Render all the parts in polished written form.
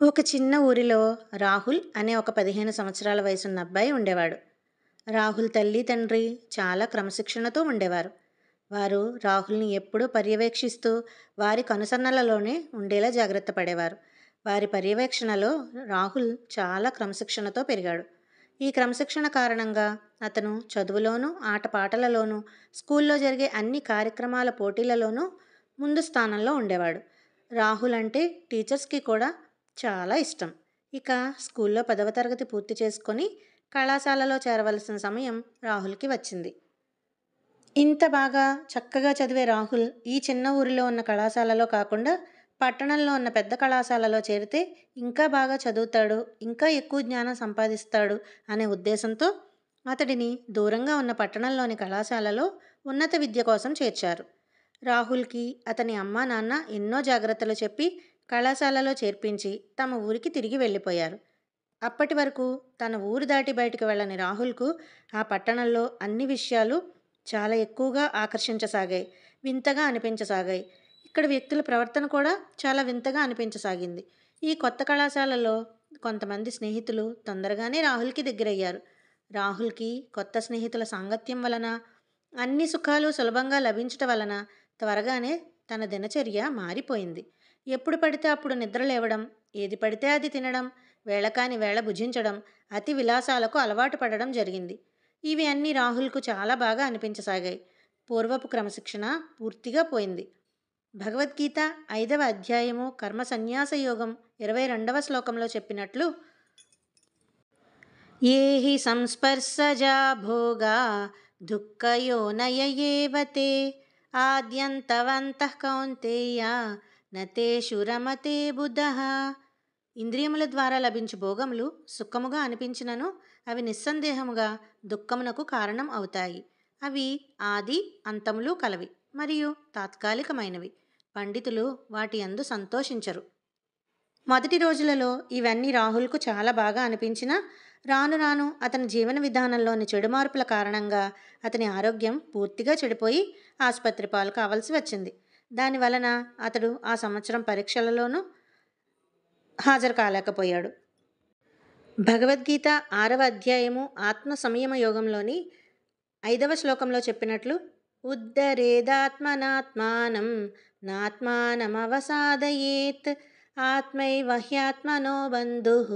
ఒక చిన్న ఊరిలో రాహుల్ అనే ఒక 15 సంవత్సరాల వయసున్న అబ్బాయి ఉండేవాడు. రాహుల్ తల్లి, తండ్రి చాలా క్రమశిక్షణతో ఉండేవారు. వారు రాహుల్‌ని ఎప్పుడూ పర్యవేక్షిస్తూ, వారి కనుసన్నలలోనే ఉండేలా జాగ్రత్త పడేవారు. వారి పర్యవేక్షణలో రాహుల్ చాలా క్రమశిక్షణతో పెరిగాడు. ఈ క్రమశిక్షణ కారణంగా అతను చదువులోనూ, ఆటపాటలలోనూ, స్కూల్లో జరిగే అన్ని కార్యక్రమాల పోటీలలోనూ ముందు స్థానంలో ఉండేవాడు. రాహుల్ అంటే టీచర్స్‌కి కూడా చాలా ఇష్టం. ఇక స్కూల్లో 10వ తరగతి పూర్తి చేసుకొని కళాశాలలో చేరవలసిన సమయం రాహుల్‌కి వచ్చింది. ఇంత బాగా చక్కగా చదివే రాహుల్ ఈ చిన్న ఊరిలో ఉన్న కళాశాలలో కాకుండా పట్టణంలో ఉన్న పెద్ద కళాశాలలో చేరితే ఇంకా బాగా చదువుతాడు, ఇంకా ఎక్కువ జ్ఞానం సంపాదిస్తాడు అనే ఉద్దేశంతో అతడిని దూరంగా ఉన్న పట్టణంలోని కళాశాలలో ఉన్నత విద్య కోసం చేర్చారు. రాహుల్‌కి అతని అమ్మా నాన్న ఎన్నో జాగ్రత్తలు చెప్పి కళాశాలలో చేర్పించి తమ ఊరికి తిరిగి వెళ్ళిపోయారు. అప్పటి వరకు తన ఊరు దాటి బయటకు వెళ్ళని రాహుల్‌కు ఆ పట్టణంలో అన్ని విషయాలు చాలా ఎక్కువగా ఆకర్షించసాగాయి. వింతగా అనిపించసాగాయి. ఇక్కడ వ్యక్తుల ప్రవర్తన కూడా చాలా వింతగా అనిపించసాగింది. ఈ కొత్త కళాశాలలో కొంతమంది స్నేహితులు తొందరగానే రాహుల్‌కి దగ్గరయ్యారు. రాహుల్‌కి కొత్త స్నేహితుల సాంగత్యం వలన, అన్ని సుఖాలు సులభంగా లభించటం వలన త్వరగానే తన దినచర్య మారిపోయింది. ఎప్పుడు పడితే అప్పుడు నిద్ర లేవడం, ఏది పడితే అది తినడం, వేళకాని వేళ భుజించడం, అతి విలాసాలకు అలవాటు పడడం జరిగింది. ఇవి అన్నీ రాహుల్‌కు చాలా బాగా అనిపించసాగాయి. పూర్వపు క్రమశిక్షణ పూర్తిగా పోయింది. భగవద్గీత 5వ అధ్యాయము కర్మ సన్యాస యోగం 22వ శ్లోకంలో చెప్పినట్లు ఏ హి సంస్పర్శజా భోగా దుఃఖయోనయ ఏవ తే ఆద్యంతవంతః కౌంతేయ నతేషు రమతే బుధః. ఇంద్రియముల ద్వారా లభించు భోగములు సుఖముగా అనిపించినను అవి నిస్సందేహముగా దుఃఖమునకు కారణం అవుతాయి. అవి ఆది అంతములు కలవి మరియు తాత్కాలికమైనవి. పండితులు వాటి యందు సంతోషించరు. మొదటి రోజులలో ఇవన్నీ రాహుల్కు చాలా బాగా అనిపించినా రాను రాను అతని జీవన విధానంలోని చెడు మార్పుల కారణంగా అతని ఆరోగ్యం పూర్తిగా చెడిపోయి ఆసుపత్రి పాలు కావాల్సి వచ్చింది. దానివలన అతడు ఆ సంవత్సరం పరీక్షలలోనూ హాజరు కాలేకపోయాడు. భగవద్గీత 6వ అధ్యాయము ఆత్మ సంయమ యోగంలోని 5వ శ్లోకంలో చెప్పినట్లు ఉద్ధరేదాత్మనాత్మానం నాత్మానమవసాదయేత్ ఆత్మైవ హ్యాత్మనో బంధుః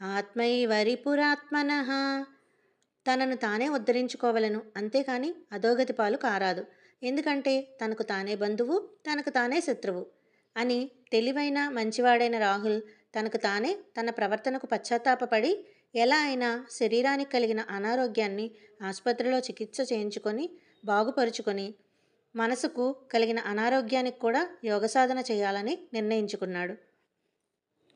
ఆత్మైవ రిపురాత్మనః. తనను తానే ఉద్ధరించుకోవలను, అంతేకాని అధోగతి పాలు కారాదు. ఎందుకంటే తనకు తానే బంధువు, తనకు తానే శత్రువు అని తెలివైన మంచివాడైన రాహుల్ తనకు తానే తన ప్రవర్తనకు పశ్చాత్తాపపడి ఎలా అయినా శరీరానికి కలిగిన అనారోగ్యాన్ని ఆసుపత్రిలో చికిత్స చేయించుకొని బాగుపరుచుకొని మనసుకు కలిగిన అనారోగ్యానికి కూడా యోగ సాధన చేయాలని నిర్ణయించుకున్నాడు.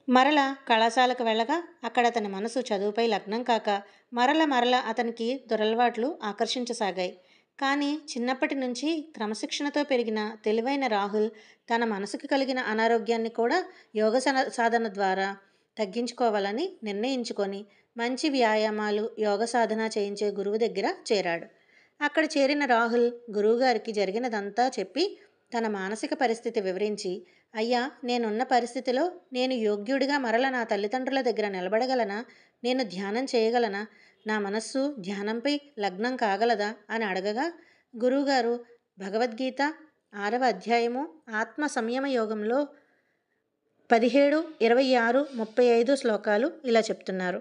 మరల కళాశాలకు వెళ్ళగా అక్కడ అతని మనసు చదువుపై లగ్నం కాక మరల అతనికి దురలవాట్లు ఆకర్షించసాగాయి. కానీ చిన్నప్పటి నుంచి క్రమశిక్షణతో పెరిగిన తెలివైన రాహుల్ తన మనసుకు కలిగిన అనారోగ్యాన్ని కూడా యోగ సాధన ద్వారా తగ్గించుకోవాలని నిర్ణయించుకొని మంచి వ్యాయామాలు, యోగ సాధన చేయించే గురువు దగ్గర చేరాడు. అక్కడ చేరిన రాహుల్ గురువుగారికి జరిగినదంతా చెప్పి తన మానసిక పరిస్థితి వివరించి, అయ్యా, నేనున్న పరిస్థితిలో నేను యోగ్యుడిగా మరల నా తల్లిదండ్రుల దగ్గర నిలబడగలనా? నేను ధ్యానం చేయగలనా? నా మనస్సు ధ్యానంపై లగ్నం కాగలదా అని అడగగా గురువుగారు భగవద్గీత 6వ అధ్యాయము ఆత్మ సంయమ యోగంలో 17, 26, 35 శ్లోకాలు ఇలా చెప్తున్నారు.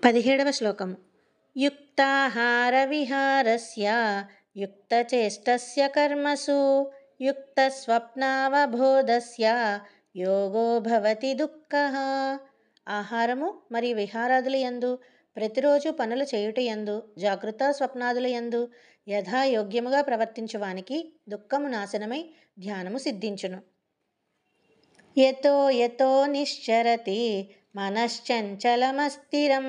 17వ శ్లోకము యుక్తాహార విహారస్య యుక్తచేష్టస్య కర్మసు యుక్తస్వప్నావబోధస్య యోగో భవతి దుఃఖః. ఆహారము మరియు విహారాదుల యందు, ప్రతిరోజు పనులు చేయుట యందు, జాగృత స్వప్నాదుల యందు యథాయోగ్యముగా ప్రవర్తించువానికి దుఃఖము నాశనమై ధ్యానము సిద్ధించును. యతో యతో నిశ్చరతి మనశ్చంచలమస్థిరం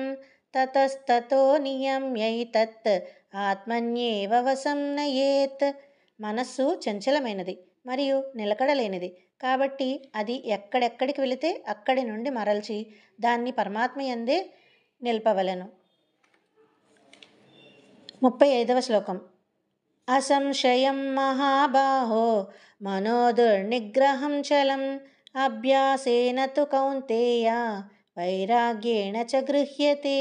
తతస్తతో నియమ్యైతత్ ఆత్మన్యేవ వశం నయేత్. మనస్సు చంచలమైనది మరియు నిలకడలేనిది కాబట్టి అది ఎక్కడెక్కడికి వెళితే అక్కడి నుండి మరల్చి దాన్ని పరమాత్మ యందే నిల్పవలెను. 35వ శ్లోకం అసంశయం మహాబాహో మనోదుర్నిగ్రహం చలం అభ్యాసేన తు కౌంతేయ వైరాగ్యేణ చ గృహ్యతే.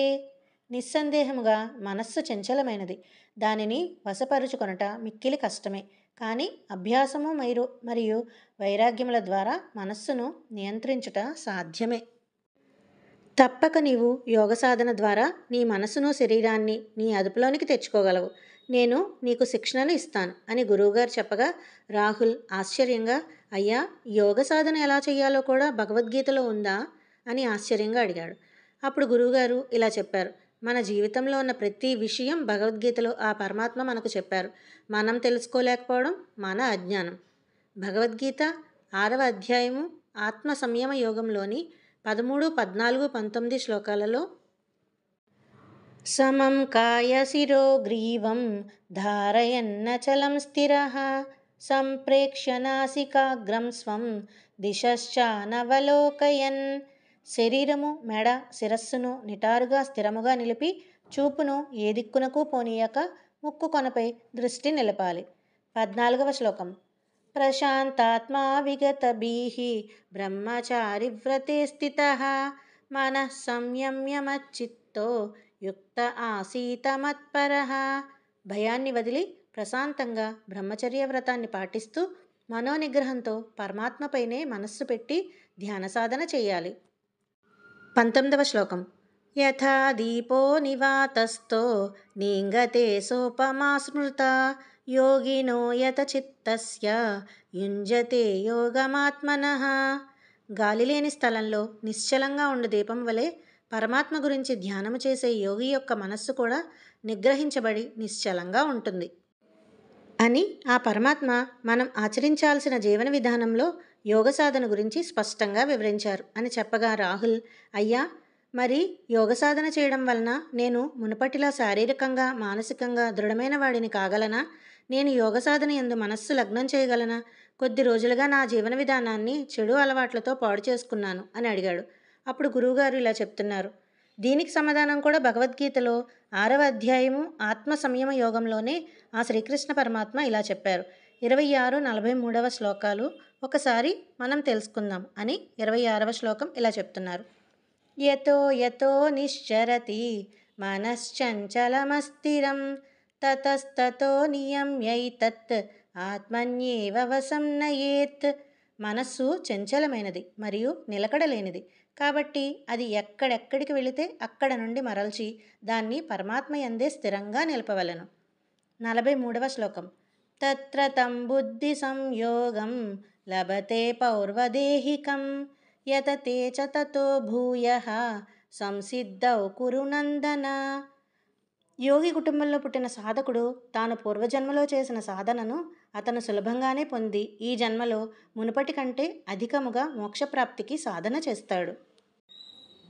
నిస్సందేహముగా మనస్సు చంచలమైనది. దానిని వశపరుచుకొనుట మిక్కిలి కష్టమే. కానీ అభ్యాసము మరియు వైరాగ్యముల ద్వారా మనస్సును నియంత్రించుట సాధ్యమే. తప్పక నీవు యోగ సాధన ద్వారా నీ మనసును శరీరాన్ని నీ అదుపులోనికి తెచ్చుకోగలవు. నేను నీకు శిక్షణలు ఇస్తాను అని గురువుగారు చెప్పగా రాహుల్ ఆశ్చర్యంగా, అయ్యా, యోగ సాధన ఎలా చేయాలో కూడా భగవద్గీతలో ఉందా అని ఆశ్చర్యంగా అడిగాడు. అప్పుడు గురువుగారు ఇలా చెప్పారు, మన జీవితంలో ఉన్న ప్రతి విషయం భగవద్గీతలో ఆ పరమాత్మ మనకు చెప్పారు. మనం తెలుసుకోలేకపోవడం మన అజ్ఞానం. భగవద్గీత 6వ అధ్యాయము ఆత్మ సంయమ యోగంలోని 13, 14, 19 శ్లోకాలలో సమం కాయశిరో గ్రీవం ధారయన్నచలం స్థిరః సంప్రేక్ష్య నాసికాగ్రం స్వం దిశశ్చానవలోకయన్. శరీరము, మెడ, శిరస్సును నిటారుగా స్థిరముగా నిలిపి చూపును ఏ దిక్కునకు పోనీయక ముక్కు కొనపై దృష్టి నిలపాలి. 14వ శ్లోకం. ప్రశాంతాత్మా విగతభీః బ్రహ్మచారి వ్రతే స్థితః మనః సంయమ్య మచ్చిత్తో యుక్త ఆసీత మత్పరః. భయాన్ని వదిలి ప్రశాంతంగా బ్రహ్మచర్య వ్రతాన్ని పాటిస్తూ మనోనిగ్రహంతో పరమాత్మపైనే మనస్సు పెట్టి ధ్యాన సాధన చేయాలి. 19వ శ్లోకం. యథా దీపో నివాతస్థో నీంగతే సోపమా స్మృతా యోగినో యత చిత్తస్య యుంజతే యోగమాత్మనః. గాలిలేని స్థలంలో నిశ్చలంగా ఉండు దీపం వలె పరమాత్మ గురించి ధ్యానము చేసే యోగి యొక్క మనస్సు కూడా నిగ్రహించబడి నిశ్చలంగా ఉంటుంది అని ఆ పరమాత్మ మనం ఆచరించాల్సిన జీవన విధానంలో యోగ సాధన గురించి స్పష్టంగా వివరించారు అని చెప్పగా రాహుల్, అయ్యా, మరి యోగ సాధన చేయడం వలన నేను మునుపటిలా శారీరకంగా మానసికంగా దృఢమైన వాడిని కాగలనా? నేను యోగ సాధన యందు మనస్సు లగ్నం చేయగలనా? కొద్ది రోజులుగా నా జీవన విధానాన్ని చెడు అలవాట్లతో పాడు చేసుకున్నాను అని అడిగాడు. అప్పుడు గురువుగారు ఇలా చెప్తున్నారు, దీనికి సమాధానం కూడా భగవద్గీతలో 6వ అధ్యాయము ఆత్మ సంయమ యోగంలోనే ఆ శ్రీకృష్ణ పరమాత్మ ఇలా చెప్పారు. 26, 43వ శ్లోకాలు ఒకసారి మనం తెలుసుకుందాం అని 26వ శ్లోకం ఇలా చెప్తున్నారు. యతో యతో నిశ్చరతి మనశ్చంచలమస్థిరం తతస్తతో నియమ్యైతత్ ఆత్మన్యేవ వశం నయేత్. మనస్సు చంచలమైనది మరియు నిలకడలేనిది. కాబట్టి అది ఎక్కడెక్కడికి వెళితే అక్కడ నుండి మరల్చి దాన్ని పరమాత్మ యందే స్థిరంగా నిలపవలెను. 43వ శ్లోకం. తత్ర తం బుద్ధి సంయోగం లభతే పౌర్వదేహికం యతతే చ తతో భూయః సంసిద్ధౌ కురు నందన. యోగి కుటుంబంలో పుట్టిన సాధకుడు తాను పూర్వజన్మలో చేసిన సాధనను అతను సులభంగానే పొంది ఈ జన్మలో మునుపటి కంటే అధికముగా మోక్షప్రాప్తికి సాధన చేస్తాడు.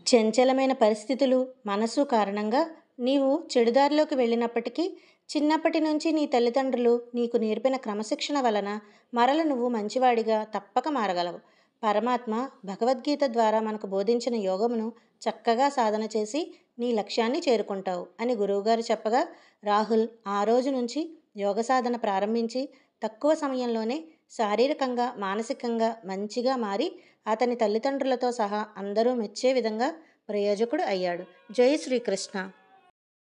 చంచలమైన పరిస్థితులు, మనసు కారణంగా నీవు చెడుదారిలోకి వెళ్ళినప్పటికీ చిన్నప్పటి నుంచి నీ తల్లిదండ్రులు నీకు నేర్పిన క్రమశిక్షణ వలన మరల నువ్వు మంచివాడిగా తప్పక మారగలవు. పరమాత్మ భగవద్గీత ద్వారా మనకు బోధించిన యోగమును చక్కగా సాధన చేసి నీ లక్ష్యాన్ని చేరుకుంటావు అని గురువుగారు చెప్పగా రాహుల్ ఆ రోజు నుంచి యోగ సాధన ప్రారంభించి తక్కువ సమయంలోనే శారీరకంగా మానసికంగా మంచిగా మారి అతని తల్లిదండ్రులతో సహా అందరూ మెచ్చే విధంగా ప్రయోజకుడు అయ్యాడు. జై శ్రీకృష్ణ.